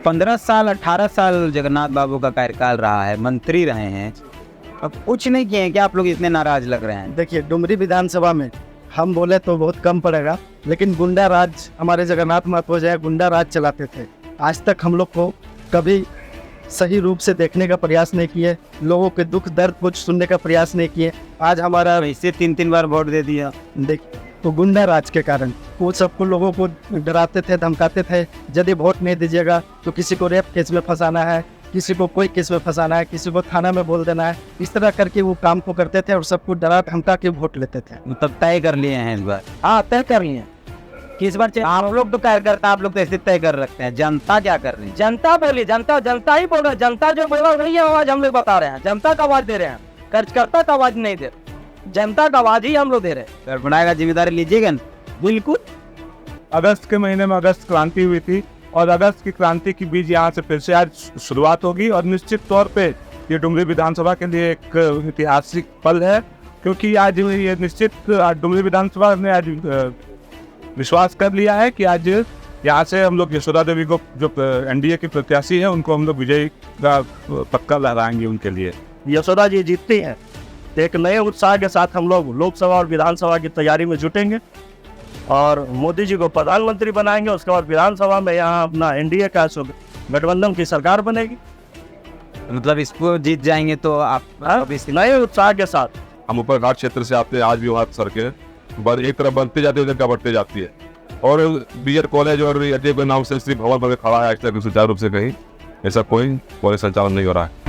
15 साल 18 साल जगन्नाथ बाबू का कार्यकाल रहा है, मंत्री रहे हैं, अब कुछ नहीं किए हैं। क्या आप लोग इतने नाराज लग रहे हैं? देखिए, डुमरी विधानसभा में हम बोले तो बहुत कम पड़ेगा, लेकिन गुंडा राज हमारे जगन्नाथ महतो जो है गुंडा राज चलाते थे। आज तक हम लोग को कभी सही रूप से देखने का प्रयास नहीं किए, लोगों के दुख दर्द कुछ सुनने का प्रयास नहीं किए। आज हमारा इससे 3-3 बार वोट दे दिया। देख तो गुंडा राज के कारण वो सबको लोगों को डराते थे, धमकाते थे, यदि वोट नहीं दीजिएगा तो किसी को रेप केस में फंसाना है, किसी को कोई केस में फंसाना है, किसी को थाना में बोल देना है। इस तरह करके वो काम को करते थे और सबको डरा धमका के वोट लेते थे। मतलब तय कर लिए हैं इस बार? हाँ, तय कर लिए। किस बार आप लोग तो कार्यकर्ता, आप लोग तो ऐसे तय कर रखते हैं, जनता क्या कर रही है? जनता बोली, जनता ही बोल रहा है। जनता जो बोल रही है आवाज हम लोग बता रहे हैं, जनता का आवाज दे रहे हैं, कार्यकर्ता का आवाज नहीं दे रहे, जनता का आवाज ही हम लोग दे रहे हैं। गड़बड़ाए का जिम्मेदारी लीजिएगा? बिल्कुल। अगस्त के महीने में अगस्त क्रांति हुई थी और अगस्त की क्रांति की बीज यहाँ से फिर से आज शुरुआत होगी और निश्चित तौर पे ये डुमरी विधानसभा के लिए एक ऐतिहासिक पल है, क्योंकि आज ये निश्चित डुमरी विधानसभा ने आज विश्वास कर लिया है कि आज यहाँ से हम लोग यशोदा देवी को जो एनडीए की प्रत्याशी है उनको हम लोग विजयी का पक्का लहराएंगे उनके लिए। यशोदा जी जीतती हैं तो एक नए उत्साह के साथ हम लोग लोकसभा और विधानसभा की तैयारी में जुटेंगे और मोदी जी को प्रधानमंत्री बनाएंगे। उसके बाद विधानसभा में यहाँ अपना एनडीए का गठबंधन की सरकार बनेगी। मतलब इसको जीत जाएंगे तो आप नए उत्साह के साथ। हम ऊपर घाट क्षेत्र से आते हैं, आज भी वहाँ सड़कें एक तरफ बनते जाती है, उधर का बढ़ते जाती है और बीएड कॉलेज और अजय के नाम से श्री भवन में खड़ा है, आज तक सुचारू रूप से कहीं ऐसा कोई कॉलेज संचालन नहीं हो रहा है।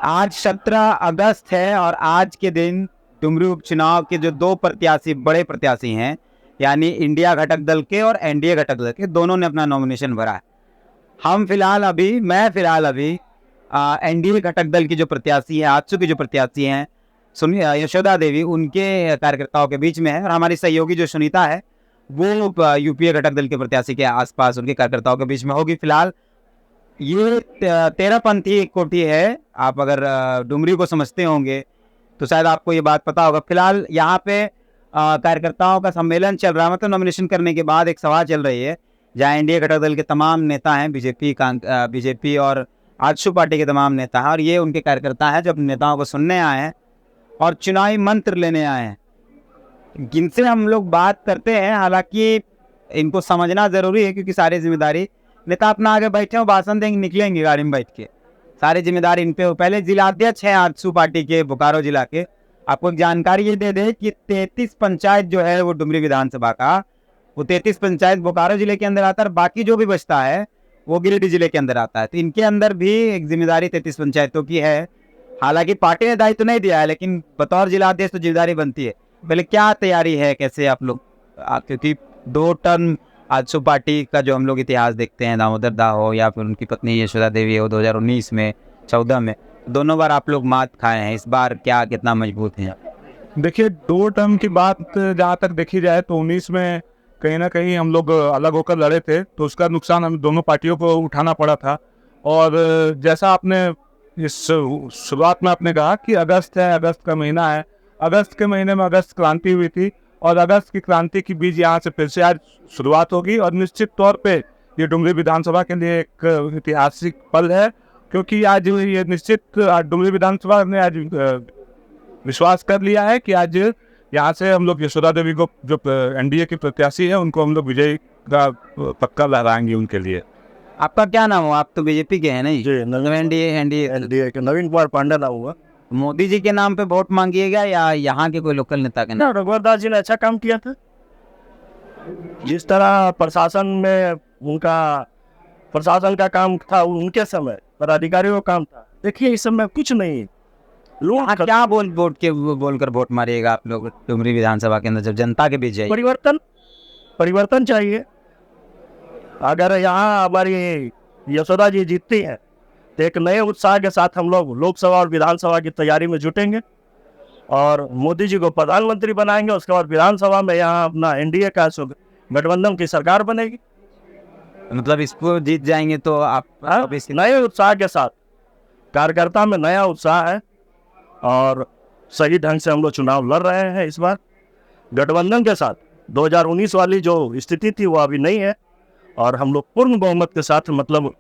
आज 17 अगस्त है और आज के दिन डुमरी उपचुनाव के जो दो प्रत्याशी, बड़े प्रत्याशी हैं, यानी इंडिया घटक दल के और एनडीए घटक दल के, दोनों ने अपना नॉमिनेशन भरा है। मैं फिलहाल अभी एनडीए घटक दल की जो प्रत्याशी है, आजसू की जो प्रत्याशी हैं यशोदा देवी, उनके कार्यकर्ताओं के बीच में है और हमारी सहयोगी जो सुनीता है वो यूपीए घटक दल के प्रत्याशी के आसपास उनके कार्यकर्ताओं के बीच में होगी। फिलहाल ये 13पंथी कोठी है। आप अगर डुमरी को समझते होंगे तो शायद आपको ये बात पता होगा। फिलहाल यहाँ पे कार्यकर्ताओं का सम्मेलन चल रहा है, मतलब नॉमिनेशन करने के बाद एक सभा चल रही है जहाँ एनडीए घटक दल के तमाम नेता हैं, बीजेपी और आजसू पार्टी के तमाम नेता हैं और ये उनके कार्यकर्ता हैं जो अपने नेताओं को सुनने आए हैं और चुनावी मंत्र लेने आए हैं, जिनसे हम लोग बात करते हैं। हालांकि इनको समझना ज़रूरी है क्योंकि सारी जिम्मेदारी नेता अपना आगे बैठे हो, भाषण देंगे, निकलेंगे गाड़ी में बैठ के, सारी जिम्मेदारी इन पे हो। पहले जिलाध्यक्ष हैं आजसू पार्टी के बोकारो जिला के। आपको एक जानकारी ये दे दें कि 33 पंचायत जो है वो डुमरी विधानसभा का, वो 33 पंचायत बोकारो जिले के अंदर आता है, बाकी जो भी बचता है वो गिरिडीह जिले के अंदर आता है। तो इनके अंदर भी एक जिम्मेदारी 33 पंचायतों की है। हालांकि पार्टी ने दायित्व नहीं दिया है, लेकिन बतौर जिलाध्यक्ष तो जिम्मेदारी बनती है। पहले क्या तैयारी है, कैसे आप लोग, क्योंकि 2 टर्म आजसू पार्टी का जो हम लोग इतिहास देखते हैं, दामोदर दा हो या फिर उनकी पत्नी यशोदा देवी हो 2019 में 14 में, दोनों बार आप लोग मात खाए हैं। इस बार क्या कितना मजबूत हैं? देखिए, 2 टर्म की बात जहाँ तक देखी जाए तो 19 में कहीं ना कहीं हम लोग अलग होकर लड़े थे, तो उसका नुकसान हम दोनों पार्टियों को उठाना पड़ा था। और जैसा आपने इस शुरुआत में आपने कहा कि अगस्त है, अगस्त का महीना है, अगस्त के महीने में अगस्त क्रांति हुई थी और अगस्त की क्रांति की बीज यहाँ से फिर से आज शुरुआत होगी और निश्चित तौर पे ये डुमरी विधानसभा के लिए एक ऐतिहासिक पल है, क्योंकि आज ये निश्चित डुमरी विधानसभा ने आज विश्वास कर लिया है कि आज यहाँ से हम लोग यशोदा देवी को जो एनडीए की प्रत्याशी है उनको हम लोग विजयी का पक्का लहराएंगे उनके लिए। आपका क्या नाम हो? आप तो बीजेपी के हैं नहीं? जी, एनडीए के नवीन कुमार पांडे नाम हुआ। मोदी जी के नाम पे वोट मांगिएगा या यहाँ के कोई लोकल नेता के नाम? रघुवर दास जी ने अच्छा काम किया था। जिस तरह प्रशासन में उनका प्रशासन का काम था उनके समय, पदाधिकारियों का काम था। देखिए, इस समय कुछ नहीं। लोग क्या बोलकर वोट मारिएगा आप लोग डुमरी विधानसभा के अंदर जब जनता के बीच जाइए? परिवर्तन चाहिए। अगर यहाँ हमारी यशोदा जी जीतती हैं तो एक नए उत्साह के साथ हम लोग लोकसभा और विधानसभा की तैयारी में जुटेंगे और मोदी जी को प्रधानमंत्री बनाएंगे। उसके बाद विधानसभा में यहाँ अपना एनडीए का गठबंधन की सरकार बनेगी। मतलब इसको जीत जाएंगे तो आप नए उत्साह के साथ। कार्यकर्ता में नया उत्साह है और सही ढंग से हम लोग चुनाव लड़ रहे हैं इस बार। गठबंधन के साथ 2019 वाली जो स्थिति थी वो अभी नहीं है, और हम लोग पूर्ण बहुमत के साथ, मतलब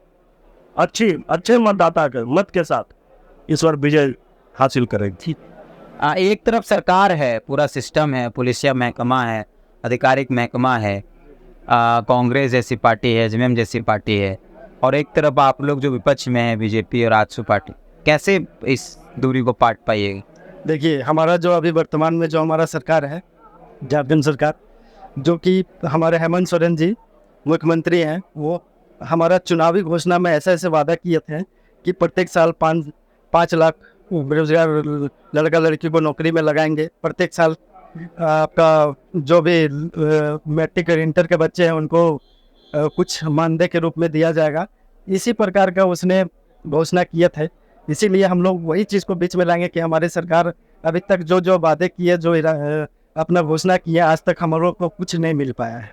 अच्छे मतदाता के मत के साथ इस बार विजय हासिल करेंगे। एक तरफ सरकार है, पूरा सिस्टम है, पुलिसिया महकमा है, आधिकारिक महकमा है, कांग्रेस जैसी पार्टी है, जेएमएम जैसी पार्टी है, और एक तरफ आप लोग जो विपक्ष में है, बीजेपी और आजसू पार्टी, कैसे इस दूरी को पाट पाइएगा? देखिए, हमारा जो अभी वर्तमान में जो हमारा सरकार है, झारखंड सरकार, जो कि हमारे हेमंत सोरेन जी मुख्यमंत्री हैं, वो हमारा चुनावी घोषणा में ऐसे वादा किए थे कि प्रत्येक साल 5 लाख बेरोजगार लड़का लड़की को नौकरी में लगाएंगे। प्रत्येक साल आपका जो भी मैट्रिक और इंटर के बच्चे हैं उनको कुछ मानदेय के रूप में दिया जाएगा। इसी प्रकार का उसने घोषणा किए थे। इसीलिए हम लोग वही चीज़ को बीच में लाएंगे कि हमारी सरकार अभी तक जो वादे किए, जो अपना घोषणा किया, आज तक हम लोग को कुछ नहीं मिल पाया है।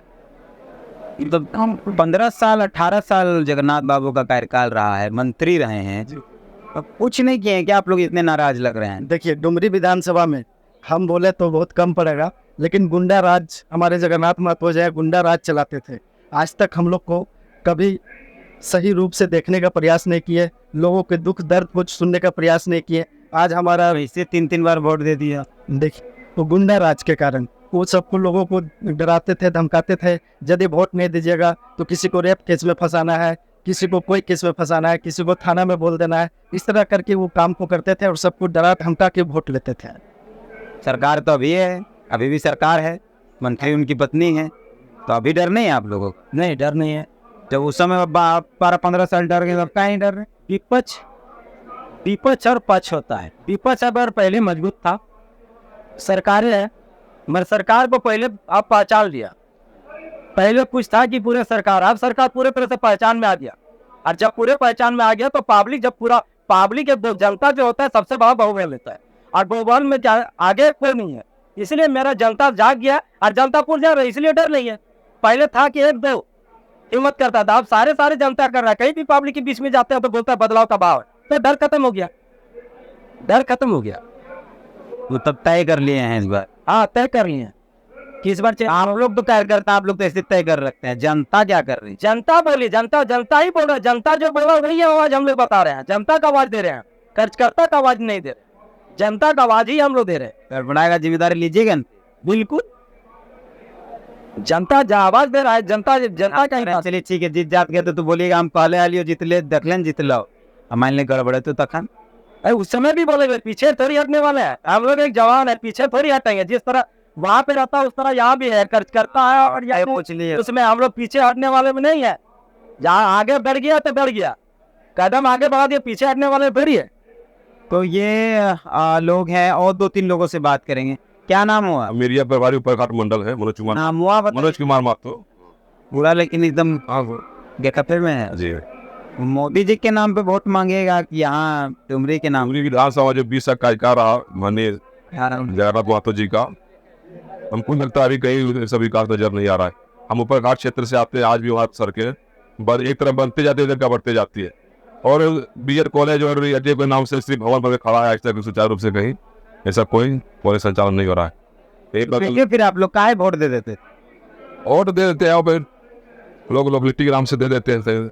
मतलब हम 15 साल 18 साल जगन्नाथ बाबू का कार्यकाल रहा है, मंत्री रहे हैं, अब कुछ नहीं किए हैं, क्या आप लोग इतने नाराज लग रहे हैं? देखिए, डुमरी विधानसभा में हम बोले तो बहुत कम पड़ेगा, लेकिन गुंडा राज हमारे जगन्नाथ महतो जो है गुंडा राज चलाते थे। आज तक हम लोग को कभी सही रूप से देखने का प्रयास नहीं किए, लोगों के दुख दर्द को सुनने का प्रयास नहीं किए। आज हमारा इसे 3 बार वोट दे दिया। देखिए, तो गुंडा राज के कारण वो सबको लोगों को डराते थे, धमकाते थे, यदि वोट नहीं दीजिएगा तो किसी को रेप केस में फंसाना है, किसी को कोई केस में फंसाना है, किसी को थाना में बोल देना है। इस तरह करके वो काम को करते थे और सबको डरा धमका के वोट लेते थे। सरकार तो अभी है, अभी भी सरकार है, मंत्री उनकी पत्नी है, तो अभी डर नहीं है आप लोगों को? नहीं, डर नहीं है। जब उस समय 12-15 साल डर गए, तब कहीं डर रहे? विपक्ष और पक्ष होता है। विपक्ष अगर पहले मजबूत था, सरकारें है, मगर सरकार को पहले आप पहचान लिया। पहले कुछ था कि पूरे सरकार, अब सरकार पूरे तरह से पहचान में आ गया, और जब पूरे पहचान में आ गया तो पब्लिक, जब पूरा पब्लिक जनता जो होता है सबसे बड़ा बहुमत लेता है, और बहुमत में आगे कोई नहीं है। इसलिए मेरा जनता जाग गया और जनता पूर्ण जा रहा है, इसलिए डर नहीं है। पहले था कि एक दो हिम्मत करता था, अब सारे जनता कर रहा है। कहीं भी पब्लिक के बीच में जाते हैं तो बोलता है बदलाव का भाव है, तो डर खत्म हो गया, डर खत्म हो गया। वो तब तय कर लिए हैं इस बार? हाँ, तय कर लिए हैं कि इस बार आप लोग तो तय करते हैं, आप लोग तो ऐसे तय कर रखते हैं, जनता क्या कर रही है? जनता बोली, जनता ही बोल रहा है। जनता जो बोला वही है, आवाज हम लोग बता रहे हैं। जनता का आवाज दे रहे हैं, कार्यकर्ता का आवाज नहीं दे रहे, जनता का आवाज ही हम लोग दे रहे हैं। गड़बड़ाएगा, जिम्मेदारी लीजिएगा ना? बिल्कुल, जनता जो आवाज दे रहा है, जनता का ही। चलिए ठीक है, जीत जात गए तो बोलिएगा हम पहले आलियो जितले दखलन जितलाओ, हमारे लिए गड़बड़े तो तखन उस समय भी बोले पीछे थोड़ी हटने वाले हैं। हम लोग एक जवान है, पीछे थोड़ी हटेंगे। जिस तरह वहां पे रहता है उस तरह यहाँ भी है, खर्च करता है, और यहाँ पूछ लिए उसमें हम लोग पीछे हटने वाले में नहीं है। जहाँ आगे बढ़ गया तो बढ़ गया, कदम आगे बढ़ा दिया, पीछे हटने वाले बढ़ी है। तो ये लोग हैं, और 2-3 लोगों से बात करेंगे। क्या नाम हुआ? मेरिया प्रभारी उपरघाट मंडल है, मनोज कुमार। नाम हुआ मनोज कुमार माथुर। पूरा लेकिन एकदम गेटअप में है जी। मोदी जी के नाम पे वोट मांगेगा कि यहाँ डुमरी के नाम? डुमरी विधानसभा जो 20 का कार्यकाल रहा माननीय जगन्नाथ महतो जी का, हमको लगता है अभी कहीं सभी विकास नजर नहीं आ रहा है। हम उपरघाट क्षेत्र से आते हैं, आज भी वहाँ सड़कें बस एक तरफ बनते जाती है, इधर का बढ़ते जाती है, और बीएड कॉलेज और अड्डे के नाम से श्री भवन पर खड़ा है, आज तक सुचारू रूप से कहीं ऐसा कोई कॉलेज संचालन नहीं हो रहा है। देखिए, फिर आप लोग काहे वोट दे देते? वोट दे देते हैं और फिर लोग लोकेलिटी के नाम से दे देते हैं।